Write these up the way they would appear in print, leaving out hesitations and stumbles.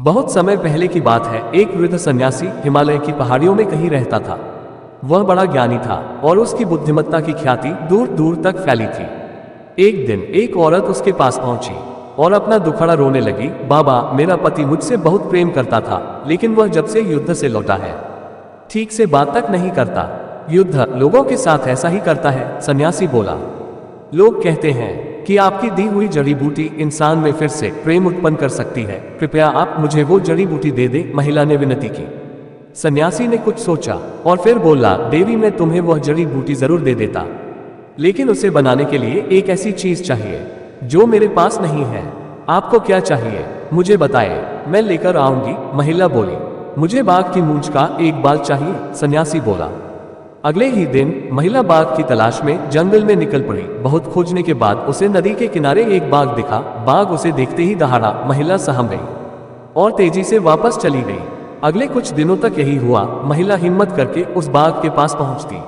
बहुत समय पहले की बात है। एक वृद्ध सन्यासी हिमालय की पहाड़ियों में कहीं रहता था। वह बड़ा ज्ञानी था और उसकी बुद्धिमत्ता की ख्याति दूर दूर तक फैली थी। एक दिन एक औरत उसके पास पहुंची और अपना दुखड़ा रोने लगी। बाबा, मेरा पति मुझसे बहुत प्रेम करता था, लेकिन वह जब से युद्ध से लौटा है ठीक से बात तक नहीं करता। युद्ध लोगों के साथ ऐसा ही करता है, सन्यासी बोला। लोग कहते हैं कि आपकी दी हुई जड़ी बूटी इंसान में फिर से प्रेम उत्पन्न कर सकती है। कृपया आप मुझे वो जड़ी बूटी दे दे, महिला ने विनती की। सन्यासी ने कुछ सोचा और फिर बोला, देवी, मैं तुम्हें वह जड़ी बूटी जरूर दे देता, लेकिन उसे बनाने के लिए एक ऐसी चीज चाहिए जो मेरे पास नहीं है। आपको क्या चाहिए, मुझे बताए, मैं लेकर आऊंगी, महिला बोली। मुझे बाघ की मूंछ का एक बाल चाहिए, सन्यासी बोला। अगले ही दिन महिला बाघ की तलाश में जंगल में निकल पड़ी। बहुत खोजने के बाद उसे नदी के किनारे एक बाघ दिखा। बाघ उसे देखते ही दहाड़ा। महिला सहम गई और तेजी से वापस चली गई। अगले कुछ दिनों तक यही हुआ। महिला हिम्मत करके उस बाघ के पास पहुंचती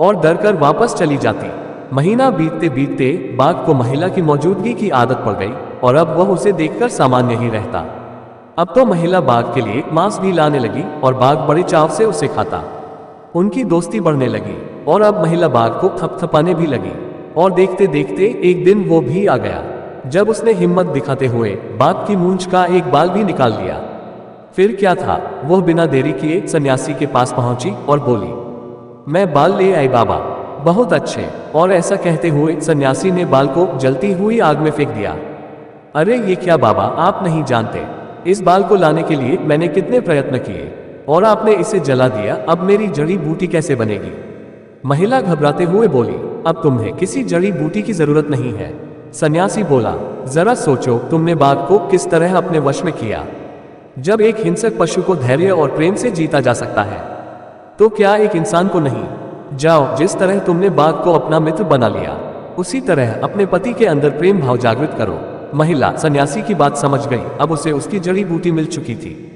और डर कर वापस चली जाती। महीना बीतते बीतते बाघ को महिला की मौजूदगी की आदत पड़ गई और अब वह उसे देखकर सामान्य ही रहता। अब तो महिला बाघ के लिए मांस भी लाने लगी और बाघ बड़े चाव से उसे खाता। उनकी दोस्ती बढ़ने लगी और अब महिला बाघ को थपथपाने भी लगी। और देखते देखते एक दिन वो भी आ गया जब उसने हिम्मत दिखाते हुए बाघ की मूंछ का एक बाल भी निकाल लिया। फिर क्या था, वह बिना देरी किए सन्यासी के पास पहुंची और बोली, मैं बाल ले आई बाबा। बहुत अच्छे। और ऐसा कहते हुए सन्यासी ने बाल को जलती हुई आग में फेंक दिया। अरे ये क्या बाबा, आप नहीं जानते, इस बाल को लाने के लिए मैंने कितने प्रयत्न किए और आपने इसे जला दिया। अब मेरी जड़ी बूटी कैसे बनेगी? महिला घबराते हुए बोली, अब तुम्हें किसी जड़ी बूटी की जरूरत नहीं है। सन्यासी बोला, जरा सोचो, तुमने बाघ को किस तरह अपने वश में किया। जब एक हिंसक पशु को धैर्य और प्रेम से जीता जा सकता है, तो क्या एक इंसान को नहीं? जाओ, जिस तरह तुमने बाघ को अपना मित्र बना लिया, उसी तरह अपने पति के अंदर प्रेम भाव जागृत करो। महिला सन्यासी की बात समझ गई। अब उसे उसकी जड़ी बूटी मिल चुकी थी।